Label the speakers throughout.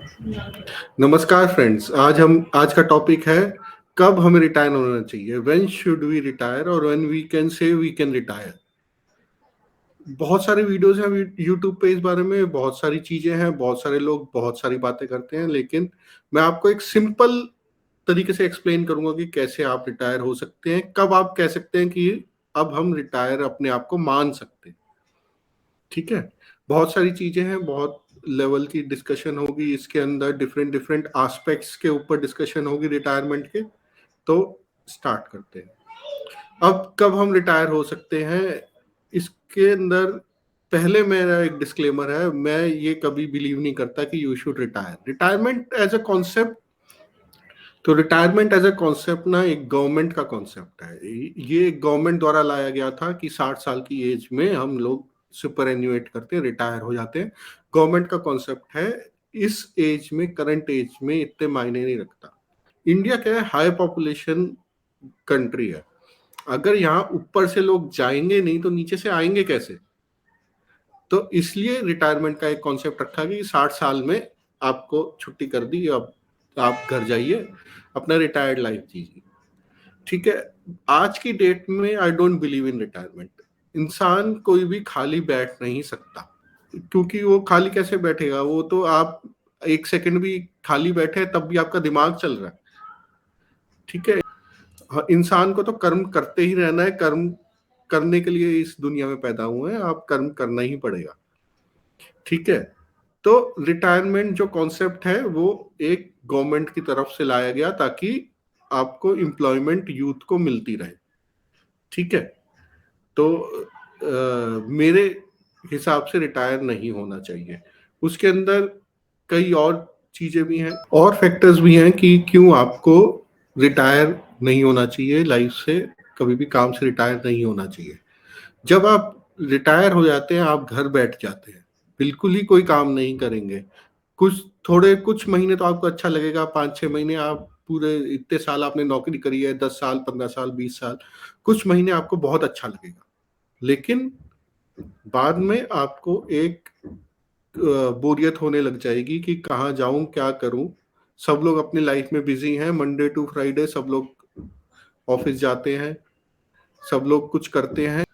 Speaker 1: नमस्कार फ्रेंड्स। आज का टॉपिक है कब हमें रिटायर होना चाहिए। व्हेन शुड वी रिटायर और when we can say we can retire. बहुत सारे वीडियोस हैं यूट्यूब पे इस बारे में, बहुत सारी चीजें हैं, बहुत सारे लोग बहुत सारी बातें करते हैं, लेकिन मैं आपको एक सिंपल तरीके से एक्सप्लेन करूंगा कि कैसे आप रिटायर हो सकते हैं, कब आप कह सकते हैं कि अब हम रिटायर अपने आप को मान सकते हैं। ठीक है, बहुत सारी चीजें हैं, बहुत लेवल की डिस्कशन होगी इसके अंदर, डिफरेंट डिफरेंट एस्पेक्ट्स के ऊपर डिस्कशन होगी रिटायरमेंट के। तो स्टार्ट करते हैं। अब कब हम रिटायर हो सकते हैं, इसके अंदर पहले मेरा एक डिस्क्लेमर है, मैं ये कभी बिलीव नहीं करता कि you should retire. Retirement age a concept, तो रिटायरमेंट एज अ कॉन्सेप्ट ना एक गवर्नमेंट का कॉन्सेप्ट है। ये गवर्नमेंट द्वारा लाया गया था कि 60 साल की एज में हम लोग सुपर एन्यूएट करते हैं, रिटायर हो जाते हैं। गवर्नमेंट का कॉन्सेप्ट है। इस एज में, करंट एज में इतने मायने नहीं रखता। इंडिया क्या है, हाई पॉपुलेशन कंट्री है। अगर यहाँ ऊपर से लोग जाएंगे नहीं तो नीचे से आएंगे कैसे? तो इसलिए रिटायरमेंट का एक कॉन्सेप्ट रखा कि 60 साल में आपको छुट्टी कर दी, अब आप घर जाइए, अपना रिटायर्ड लाइफ जीजिए। ठीक है, आज की डेट में I don't believe in retirement. इंसान कोई भी खाली बैठ नहीं सकता, क्योंकि वो खाली कैसे बैठेगा? वो तो आप एक सेकंड भी खाली बैठे तब भी आपका दिमाग चल रहा है। ठीक है, हाँ, इंसान को तो कर्म करते ही रहना है। कर्म करने के लिए इस दुनिया में पैदा हुए हैं, आप कर्म करना ही पड़ेगा। ठीक है, तो रिटायरमेंट जो कॉन्सेप्ट है वो एक गवर्नमेंट की तरफ से लाया गया ताकि आपको एम्प्लॉयमेंट यूथ को मिलती रहे। ठीक है, तो मेरे हिसाब से रिटायर नहीं होना चाहिए। उसके अंदर कई और चीजें भी हैं और फैक्टर्स भी हैं कि क्यों आपको रिटायर नहीं होना चाहिए लाइफ से, कभी भी काम से रिटायर नहीं होना चाहिए। जब आप रिटायर हो जाते हैं, आप घर बैठ जाते हैं, बिल्कुल ही कोई काम नहीं करेंगे। कुछ महीने तो आपको अच्छा लगेगा, 5-6 महीने आप पूरे इतने साल आपने नौकरी करी है, 10 साल, 15 साल, 20 साल, कुछ महीने आपको बहुत अच्छा लगेगा। लेकिन बाद में आपको एक बोरियत होने लग जाएगी कि कहाँ जाऊं, क्या करूं। सब लोग अपनी लाइफ में बिजी हैं, मंडे टू फ्राइडे सब लोग ऑफिस जाते हैं, सब लोग कुछ करते हैं,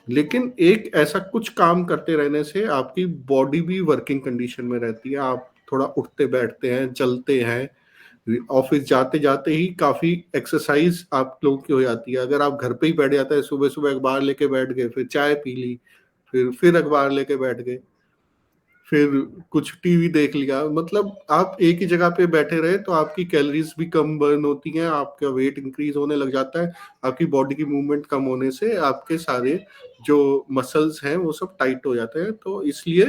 Speaker 1: लेकिन एक ऐसा कुछ काम करते रहने से आपकी बॉडी भी वर्किंग कंडीशन में रहती है। आप थोड़ा उठते बैठते हैं, चलते हैं, ऑफिस जाते जाते ही काफी एक्सरसाइज आप लोगों की हो जाती है। अगर आप घर पे ही बैठ जाते हैं, सुबह सुबह अखबार लेके बैठ गए, फिर चाय पी ली, फिर अखबार लेके बैठ गए, फिर कुछ टीवी देख लिया, मतलब आप एक ही जगह पे बैठे रहे तो आपकी कैलोरीज भी कम बर्न होती हैं, आपका वेट इंक्रीज होने लग जाता है। आपकी बॉडी की मूवमेंट कम होने से आपके सारे जो मसल्स हैं वो सब टाइट हो जाते हैं। तो इसलिए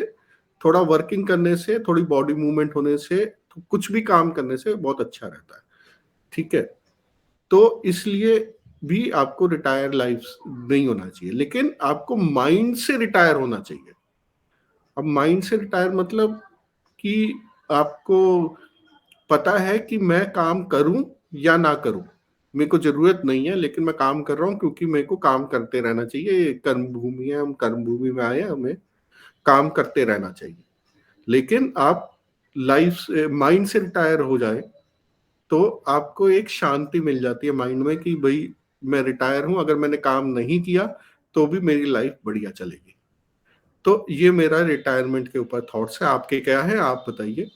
Speaker 1: थोड़ा वर्किंग करने से, थोड़ी बॉडी मूवमेंट होने से, तो कुछ भी काम करने से बहुत अच्छा रहता है। ठीक है, तो इसलिए भी आपको रिटायर लाइफ नहीं होना चाहिए, लेकिन आपको माइंड से रिटायर होना चाहिए। अब माइंड से रिटायर मतलब कि आपको पता है कि मैं काम करूं या ना करूं, मेरे को जरूरत नहीं है, लेकिन मैं काम कर रहा हूं क्योंकि मेरे को काम करते रहना चाहिए। ये कर्म भूमि है, हम कर्म भूमि में आए हैं, हमें काम करते रहना चाहिए। लेकिन आप लाइफ से, माइंड से रिटायर हो जाए तो आपको एक शांति मिल जाती है माइंड में कि भाई मैं रिटायर हूं, अगर मैंने काम नहीं किया तो भी मेरी लाइफ बढ़िया चलेगी। तो ये मेरा रिटायरमेंट के ऊपर थॉट्स है। आपके क्या है, आप बताइए।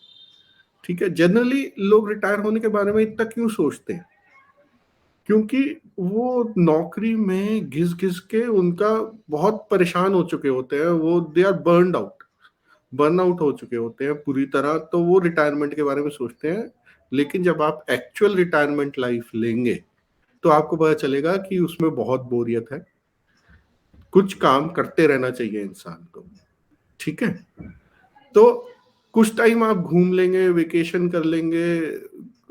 Speaker 1: ठीक है, जनरली लोग रिटायर होने के बारे में इतना क्यों सोचते हैं? क्योंकि वो नौकरी में घिस घिस के उनका बहुत परेशान हो चुके होते हैं, वो दे आर बर्न आउट हो चुके होते हैं पूरी तरह, तो वो रिटायरमेंट के बारे में सोचते हैं। लेकिन जब आप एक्चुअल रिटायरमेंट लाइफ लेंगे तो आपको पता चलेगा कि उसमें बहुत बोरियत है, कुछ काम करते रहना चाहिए इंसान को। ठीक है, तो कुछ टाइम आप घूम लेंगे, वेकेशन कर लेंगे,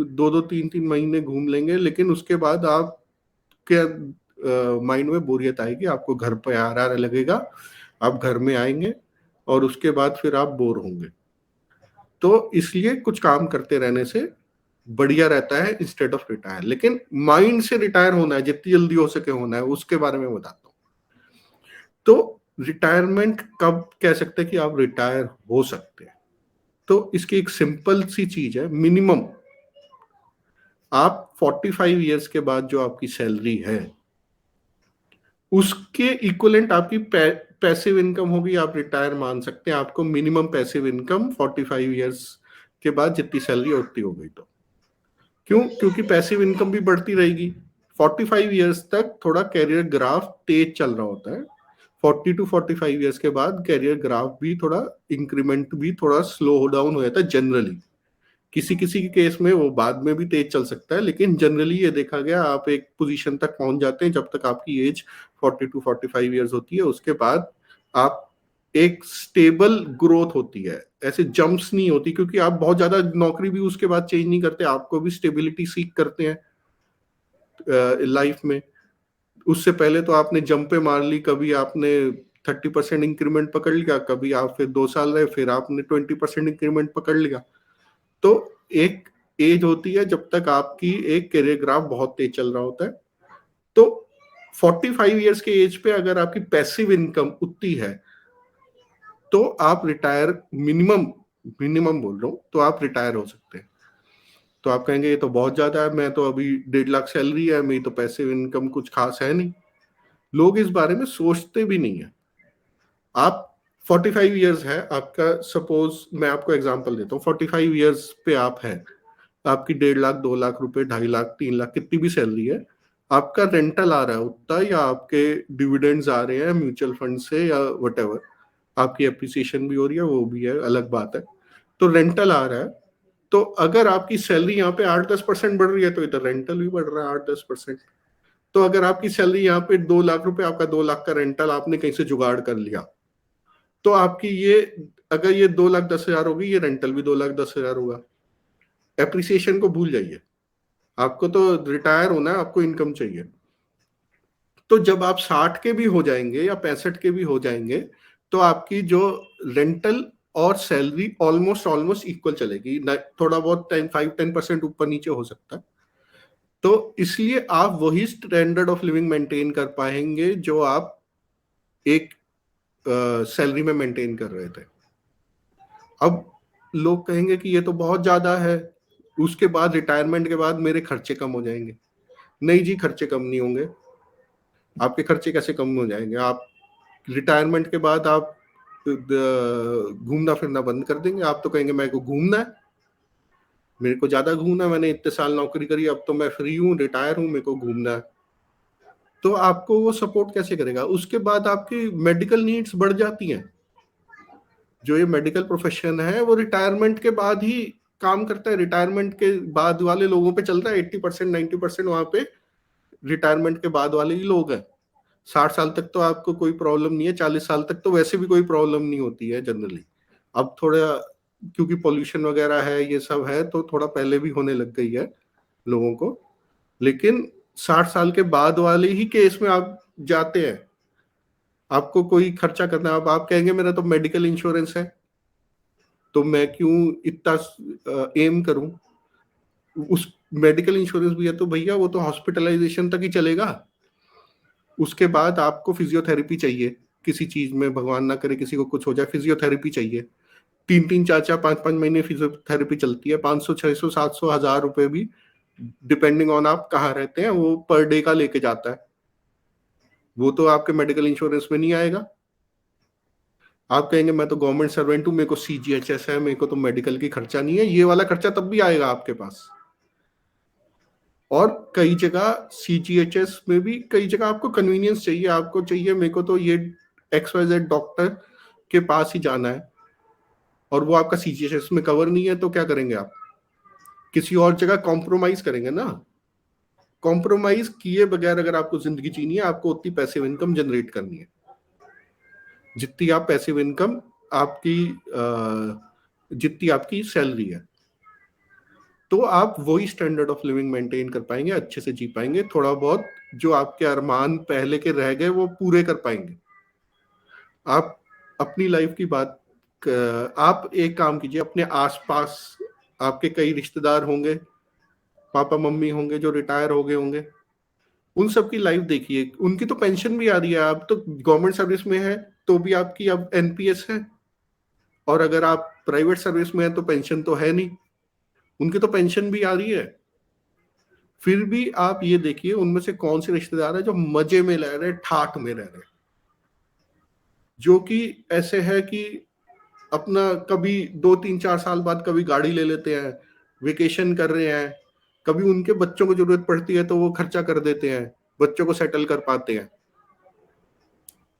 Speaker 1: 2-2 3-3 महीने घूम लेंगे, लेकिन उसके बाद आप के माइंड में बोरियत आएगी, आपको घर पे आ रहा लगेगा, आप घर में आएंगे और उसके बाद फिर आप बोर होंगे। तो इसलिए कुछ काम करते रहने से बढ़िया रहता है इंस्टेड ऑफ रिटायर। लेकिन माइंड से रिटायर होना है, जितनी जल्दी हो सके होना है, उसके बारे में बताता हूँ। तो रिटायरमेंट कब कह सकते हैं कि आप रिटायर हो सकते हैं? तो इसकी एक सिंपल सी चीज है, मिनिमम आप 45 ईयर्स के बाद जो आपकी सैलरी है उसके इक्वलेंट आपकी पैसिव इनकम होगी, आप रिटायर मान सकते हैं। आपको मिनिमम पैसिव इनकम 45 ईयर्स के बाद जितनी सैलरी उतनी हो गई। तो क्यों? क्योंकि पैसिव इनकम भी बढ़ती रहेगी। 45 ईयर्स तक थोड़ा कैरियर ग्राफ तेज चल रहा होता है, 40 टू 45 ईयर्स के बाद कैरियर ग्राफ भी थोड़ा, इंक्रीमेंट भी थोड़ा स्लो डाउन हो जाता है जनरली। किसी किसी के केस में वो बाद में भी तेज चल सकता है, लेकिन जनरली ये देखा गया आप एक पोजीशन तक पहुंच जाते हैं जब तक आपकी एज 40 टू 45 ईयर्स होती है। उसके बाद आप एक स्टेबल ग्रोथ होती है, ऐसे जंप्स नहीं होती, क्योंकि आप बहुत ज्यादा नौकरी भी उसके बाद चेंज नहीं करते, आपको भी स्टेबिलिटी सीख करते हैं लाइफ में। उससे पहले तो आपने जंपे मार ली, कभी आपने 30% इंक्रीमेंट पकड़ लिया, कभी आप फिर 2 साल रहे, फिर आपने 20% इंक्रीमेंट पकड़ लिया। तो एक एज होती है जब तक आपकी एक करियर ग्राफ बहुत तेज चल रहा होता है। तो 45 ईयर्स के एज पे अगर आपकी पैसिव इनकम उतनी है तो आप रिटायर, मिनिमम मिनिमम बोल रहा हूं, तो आप रिटायर हो सकते हैं। तो आप कहेंगे ये तो बहुत ज्यादा है, मैं तो अभी 1.5 लाख सैलरी है, मेरी तो पैसिव इनकम कुछ खास है नहीं। लोग इस बारे में सोचते भी नहीं है। आप 45 ईयर्स है आपका, सपोज मैं आपको एग्जांपल देता हूँ, 45 ईयर्स पे आप हैं, आपकी 1.5 लाख, 2 लाख रुपए, 2.5 लाख, 3 लाख, कितनी भी सैलरी है, आपका रेंटल आ रहा है उतना, या आपके डिविडेंड्स आ रहे हैं म्यूचुअल फंड से या वट, आपकी एप्रिसिएशन भी हो रही है, वो भी है, अलग बात है। तो रेंटल आ रहा है, तो अगर आपकी सैलरी यहाँ पे 8-10% बढ़ रही है तो इधर रेंटल भी बढ़ रहा है 8-10%। तो अगर आपकी सैलरी यहाँ पे 2 लाख रुपए, आपका 2 लाख का रेंटल आपने कहीं से जुगाड़ कर लिया, तो आपकी ये, अगर ये 2,10,000 होगी, ये रेंटल भी 2,10,000 होगा। एप्रिसिएशन को भूल जाइए, आपको तो रिटायर होना है, आपको इनकम चाहिए। तो जब आप 60 के भी हो जाएंगे या 65 के भी हो जाएंगे, तो आपकी जो रेंटल और सैलरी ऑलमोस्ट ऑलमोस्ट इक्वल चलेगी, थोड़ा बहुत 5-10% ऊपर नीचे हो सकता है। तो इसलिए आप वही स्टैंडर्ड ऑफ लिविंग मेंटेन कर पाएंगे जो आप एक सैलरी में मेंटेन कर रहे थे। अब लोग कहेंगे कि ये तो बहुत ज्यादा है, उसके बाद रिटायरमेंट के बाद मेरे खर्चे कम हो जाएंगे। नहीं जी, खर्चे कम नहीं होंगे। आपके खर्चे कैसे कम हो जाएंगे? आप रिटायरमेंट के बाद आप घूमना फिरना बंद कर देंगे। आप तो कहेंगे मेरे को घूमना है, मेरे को ज्यादा घूमना है, मैंने इतने साल नौकरी करी, अब तो मैं फ्री हूँ, रिटायर हूँ, मेरे को घूमना है। तो आपको वो सपोर्ट कैसे करेगा? उसके बाद आपकी मेडिकल नीड्स बढ़ जाती हैं। जो ये मेडिकल प्रोफेशन है वो रिटायरमेंट के बाद ही काम करता है, रिटायरमेंट के बाद वाले लोगों पे चलता है। 80% 90% वहां पे रिटायरमेंट के बाद वाले ही लोग हैं। 60 साल तक तो आपको कोई प्रॉब्लम नहीं है, 40 साल तक तो वैसे भी कोई प्रॉब्लम नहीं होती है जनरली। अब थोड़ा क्योंकि पोल्यूशन वगैरह है, ये सब है, तो थोड़ा पहले भी होने लग गई है लोगों को। लेकिन 60 साल के बाद वाले ही केस में आप जाते हैं, आपको कोई खर्चा करना है। अब आप कहेंगे मेरा तो मेडिकल इंश्योरेंस है, तो मैं क्यों इतना एम करूं? उस मेडिकल इंश्योरेंस भी है तो भैया वो तो हॉस्पिटलाइजेशन तक ही चलेगा। उसके बाद आपको फिजियोथेरेपी चाहिए, किसी चीज में भगवान ना करे किसी को कुछ हो जाए, फिजियोथेरेपी चाहिए। 3-3, 4-4, 5-5 महीने फिजियोथेरेपी चलती है, 500, 600, 700, 1,000 रुपए भी, डिपेंडिंग ऑन आप कहाँ रहते हैं, वो पर डे का लेके जाता है। वो तो आपके मेडिकल इंश्योरेंस में नहीं आएगा। आप कहेंगे मैं तो गवर्नमेंट सर्वेंट हूं, मेरे को CGHS है, मेरे को तो मेडिकल की खर्चा नहीं है। ये वाला खर्चा तब भी आएगा आपके पास। और कई जगह CGHS में भी कई जगह आपको कन्वीनियंस चाहिए, आपको चाहिए मेरे को तो ये XYZ डॉक्टर के पास ही जाना है, और वो आपका CGHS में कवर नहीं है, तो क्या करेंगे आप? किसी और जगह कॉम्प्रोमाइज करेंगे ना। कॉम्प्रोमाइज किए बगैर अगर आपको जिंदगी जीनी है, आपको उतनी पैसिव इनकम जनरेट करनी है जितनी आप पैसिव इनकम आपकी जितनी आपकी सैलरी है। तो आप वही स्टैंडर्ड ऑफ लिविंग मेंटेन कर पाएंगे, अच्छे से जी पाएंगे, थोड़ा बहुत जो आपके अरमान पहले के रह गए वो पूरे कर पाएंगे। आप अपनी लाइफ की बात, आप एक काम कीजिए, अपने आसपास आपके कई रिश्तेदार होंगे, पापा मम्मी होंगे जो रिटायर हो गए होंगे, उन सब की लाइफ देखिए। उनकी तो पेंशन भी आ रही है, आप तो गवर्नमेंट सर्विस में है तो भी आपकी अब NPS है। और अगर आप प्राइवेट सर्विस में हैं तो पेंशन तो है नहीं, उनकी तो पेंशन भी आ रही है। फिर भी आप ये देखिए उनमें से कौन से रिश्तेदार है जो मजे में रह रहे, ठाठ में रह रहे, जो कि ऐसे है कि अपना कभी 2 3 4 साल बाद कभी गाड़ी ले लेते हैं, वेकेशन कर रहे हैं, कभी उनके बच्चों को जरूरत पड़ती है तो वो खर्चा कर देते हैं, बच्चों को सेटल कर पाते हैं,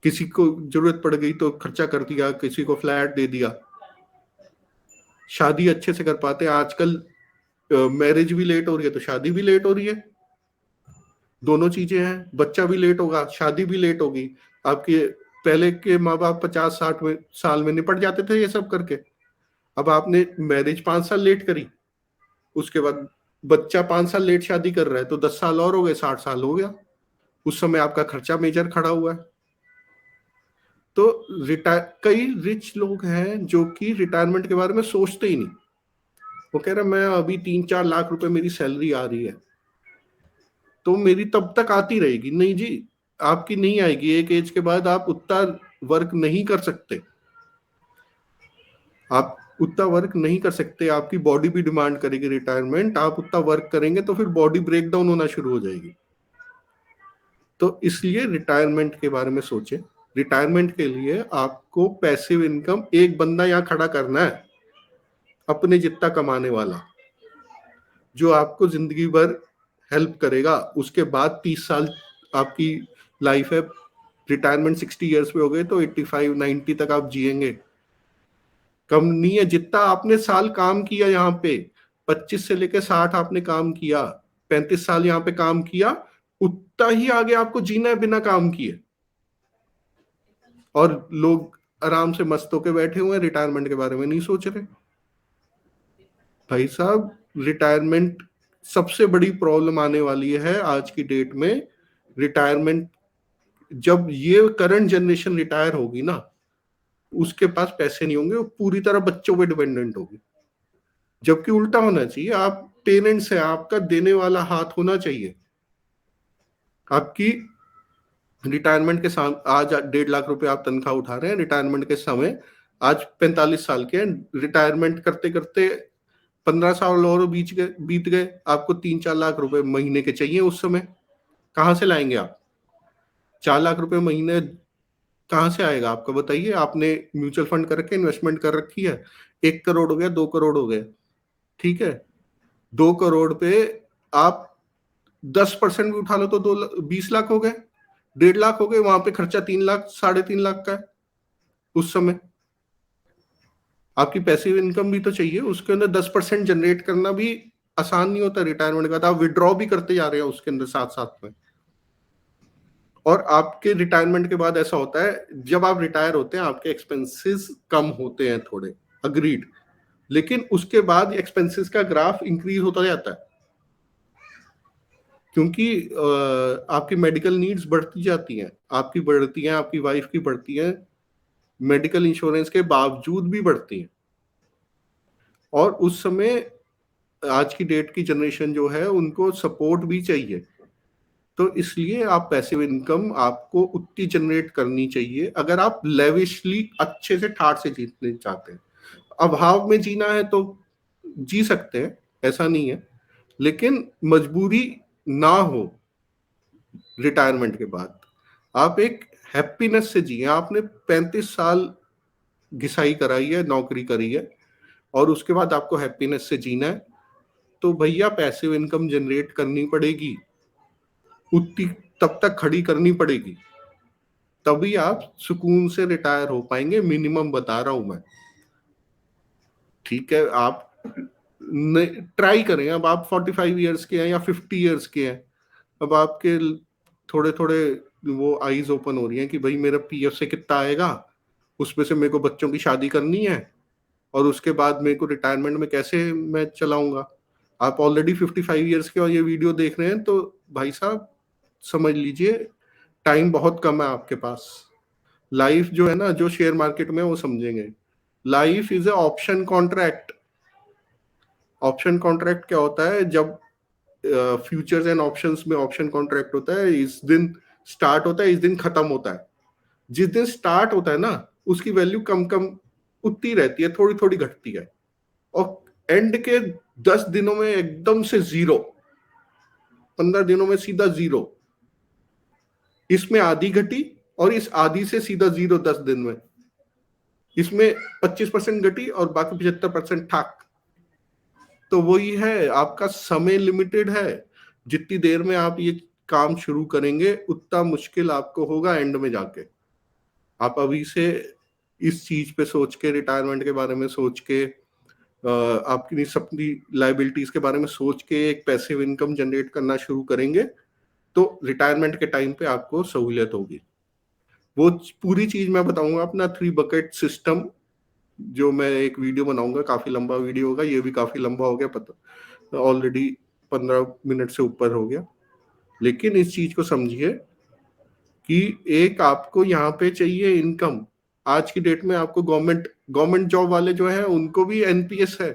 Speaker 1: किसी को जरूरत पड़ गई तो खर्चा कर दिया, किसी को फ्लैट दे दिया, शादी अच्छे से कर पाते हैं। आजकल मैरिज भी लेट हो रही है तो शादी भी लेट हो रही है, दोनों चीजें हैं, बच्चा भी लेट होगा, शादी भी लेट होगी। आपके पहले के माँ बाप 50 60 साल में निपट जाते थे ये सब करके, अब आपने मैरिज 5 साल लेट करी, उसके बाद बच्चा 5 साल लेट शादी कर रहा है तो 10 साल और हो गए, 60 साल हो गया, उस समय आपका खर्चा मेजर खड़ा हुआ है। तो रिटायर, कई रिच लोग हैं जो कि रिटायरमेंट के बारे में सोचते ही नहीं, वो कह रहे मैं अभी 3 4 लाख रुपए मेरी सैलरी आ रही है तो मेरी तब तक आती रहेगी। नहीं जी, आपकी नहीं आएगी, एक एज के बाद आप उतना वर्क नहीं कर सकते, आप उतना वर्क नहीं कर सकते, आपकी बॉडी भी डिमांड करेगी रिटायरमेंट, आप उतना वर्क करेंगे तो फिर बॉडी ब्रेक डाउन होना शुरू हो जाएगी। तो इसलिए रिटायरमेंट के बारे में सोचें। रिटायरमेंट के लिए आपको पैसिव इनकम एक बंदा यहाँ खड़ा करना है, अपने जितना कमाने वाला, जो आपको जिंदगी भर हेल्प करेगा। उसके बाद 30 साल आपकी लाइफ है, रिटायरमेंट 60 ईयर्स पे हो गए तो 85 90 तक आप जिएंगे, कम नहीं है। जितना आपने साल काम किया यहाँ पे, 25 से लेकर 60 आपने काम किया, 35 साल यहाँ पे काम किया, उतना ही आगे आपको जीना है बिना काम किए। और लोग आराम से मस्त होके बैठे हुए हैं, रिटायरमेंट के बारे में नहीं सोच रहे। भाई साहब, रिटायरमेंट सबसे बड़ी प्रॉब्लम आने वाली है आज की डेट में। रिटायरमेंट, जब ये करंट जनरेशन रिटायर होगी ना, उसके पास पैसे नहीं होंगे, वो पूरी तरह बच्चों पे डिपेंडेंट होगी। जबकि उल्टा होना चाहिए, आप पेरेंट्स हैं, आपका देने वाला हाथ होना चाहिए। आपकी रिटायरमेंट के साथ आज 1.5 लाख रुपए आप तनख्वाह उठा रहे हैं, रिटायरमेंट के समय आज 45 साल के हैं, रिटायरमेंट करते करते 15 साल और बीत गए, आपको 3 4 लाख रुपए महीने के चाहिए। उस समय कहाँ से लाएंगे आप? 4 लाख रुपए महीने कहाँ से आएगा आपका, बताइए। आपने म्यूचुअल फंड करके इन्वेस्टमेंट कर रखी है, 1 करोड़ हो गया, 2 करोड़ हो गए, ठीक है, 2 करोड़ पे आप 10% भी उठा लो तो 20 लाख हो गए, 1.5 लाख हो गए, वहां पे खर्चा 3 लाख 3.5 लाख का है। उस समय आपकी पैसिव इनकम भी तो चाहिए, उसके अंदर 10% जनरेट करना भी आसान नहीं होता। रिटायरमेंट के बाद आप विड्रॉ भी करते जा रहे हैं उसके अंदर साथ साथ में। और आपके रिटायरमेंट के बाद ऐसा होता है, जब आप रिटायर होते हैं आपके एक्सपेंसेस कम होते हैं थोड़े, अग्रीड, लेकिन उसके बाद एक्सपेंसेस का ग्राफ इंक्रीज होता जाता है, क्योंकि आपकी मेडिकल नीड्स बढ़ती जाती हैं, आपकी बढ़ती हैं, आपकी वाइफ की बढ़ती हैं, मेडिकल इंश्योरेंस के बावजूद भी बढ़ती हैं। और उस समय आज की डेट की जनरेशन जो है उनको सपोर्ट भी चाहिए, तो इसलिए आप पैसिव इनकम आपको उतनी जनरेट करनी चाहिए अगर आप लेविशली अच्छे से ठाट से जीतने चाहते हैं। अभाव में जीना है तो जी सकते हैं, ऐसा नहीं है, लेकिन मजबूरी ना हो। रिटायरमेंट के बाद आप एक हैप्पीनेस से जिए। आपने 35 साल घिसाई कराई है, नौकरी करी है, और उसके बाद आपको हैप्पीनेस से जीना है, तो भैया पैसिव इनकम जनरेट करनी पड़ेगी, उतनी तब तक खड़ी करनी पड़ेगी, तभी आप सुकून से रिटायर हो पाएंगे। मिनिमम बता रहा हूं मैं, ठीक है। आप ट्राई करें, अब आप 45 ईयर्स के हैं या 50 ईयर्स के हैं, अब आपके थोड़े थोड़े वो आईज ओपन हो रही हैं कि भाई मेरा पीएफ से कितना आएगा, उसमें से मेरे को बच्चों की शादी करनी है, और उसके बाद मेरे को रिटायरमेंट में कैसे मैं चलाऊंगा। आप ऑलरेडी 55 ईयर्स के और ये वीडियो देख रहे हैं, तो भाई साहब समझ लीजिए टाइम बहुत कम है आपके पास। लाइफ जो है ना, जो शेयर मार्केट में वो समझेंगे, life is A option contract. Option contract क्या होता है? जब फ्यूचर्स एंड ऑप्शंस में ऑप्शन कॉन्ट्रैक्ट होता है, इस दिन स्टार्ट होता है, इस दिन खत्म होता है। जिस दिन स्टार्ट होता है ना, उसकी वैल्यू कम कम उतनी रहती है, थोड़ी थोड़ी घटती है, और एंड के 10 दिनों में एकदम से जीरो, 15 दिनों में सीधा जीरो। इसमें आधी घटी और इस आधी से सीधा जीरो 10 दिन में। इसमें 25% घटी और बाकी 75% ठाक। तो वही है, आपका समय लिमिटेड है। जितनी देर में आप ये काम शुरू करेंगे उतना मुश्किल आपको होगा एंड में जाके। आप अभी से इस चीज पे सोच के, रिटायरमेंट के बारे में सोच के, आपकी सबकी लाइबिलिटीज के बारे में सोच के एक पैसिव इनकम जनरेट करना शुरू करेंगे तो रिटायरमेंट के टाइम पे आपको सहूलियत होगी। वो पूरी चीज मैं बताऊंगा अपना 3 बकेट सिस्टम, जो मैं एक वीडियो बनाऊंगा, काफी लंबा वीडियो होगा, ये भी काफी लंबा हो गया, पता ऑलरेडी 15 मिनट से ऊपर हो गया। लेकिन इस चीज को समझिए कि एक आपको यहाँ पे चाहिए इनकम। आज की डेट में आपको गवर्नमेंट जॉब वाले जो है उनको भी एनपीएस है।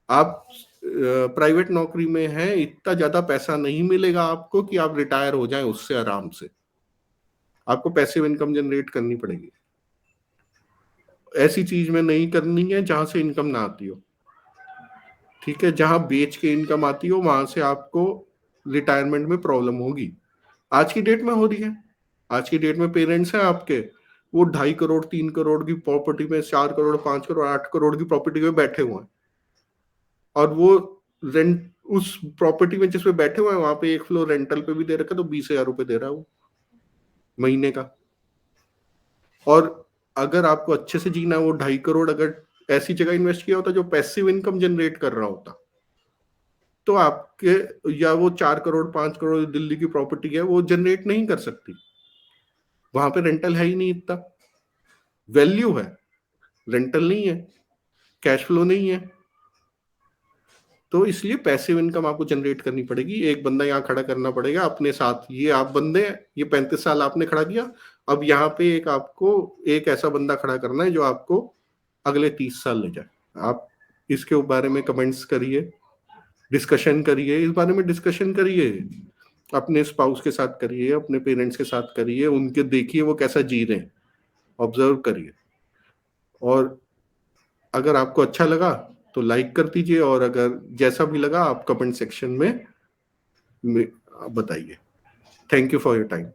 Speaker 1: आप प्राइवेट नौकरी में हैं, इतना ज्यादा पैसा नहीं मिलेगा आपको कि आप रिटायर हो जाएं उससे आराम से। आपको पैसिव इनकम जनरेट करनी पड़ेगी। ऐसी चीज में नहीं करनी है जहां से इनकम ना आती हो, ठीक है। जहां बेच के इनकम आती हो वहां से आपको रिटायरमेंट में प्रॉब्लम होगी। आज की डेट में हो रही है। आज की डेट में पेरेंट्स हैं आपके, वो 2.5 करोड़ 3 करोड़ की प्रॉपर्टी में, 4 करोड़ 5 करोड़ 8 करोड़ की प्रॉपर्टी में बैठे हुए हैं, और वो रेंट उस प्रॉपर्टी में जिसपे बैठे हुए हैं वहां पे एक फ्लोर रेंटल पे भी दे रखा है, तो 20,000 रुपए दे रहा है वो महीने का। और अगर आपको अच्छे से जीना है, वो 2.5 करोड़ अगर ऐसी जगह इन्वेस्ट किया होता जो पैसिव इनकम जनरेट कर रहा होता, तो आपके, या वो 4 करोड़ 5 करोड़ दिल्ली की प्रॉपर्टी है वो जनरेट नहीं कर सकती। वहां पे रेंटल है ही नहीं, इतना वैल्यू है, रेंटल नहीं है, कैश फ्लो नहीं है। तो इसलिए पैसिव इनकम आपको जनरेट करनी पड़ेगी। एक बंदा यहाँ खड़ा करना पड़ेगा अपने साथ। ये आप बंदे, ये 35 साल आपने खड़ा किया, अब यहाँ पे एक आपको एक ऐसा बंदा खड़ा करना है जो आपको अगले 30 साल ले जाए। आप इसके बारे में कमेंट्स करिए, डिस्कशन करिए, इस बारे में डिस्कशन करिए, अपने स्पाउस के साथ करिए, अपने पेरेंट्स के साथ करिए, उनके देखिए वो कैसा जी रहे हैं, ऑब्जर्व करिए। और अगर आपको अच्छा लगा तो लाइक कर दीजिए, और अगर जैसा भी लगा आप कमेंट सेक्शन में बताइए। Thank you for your time.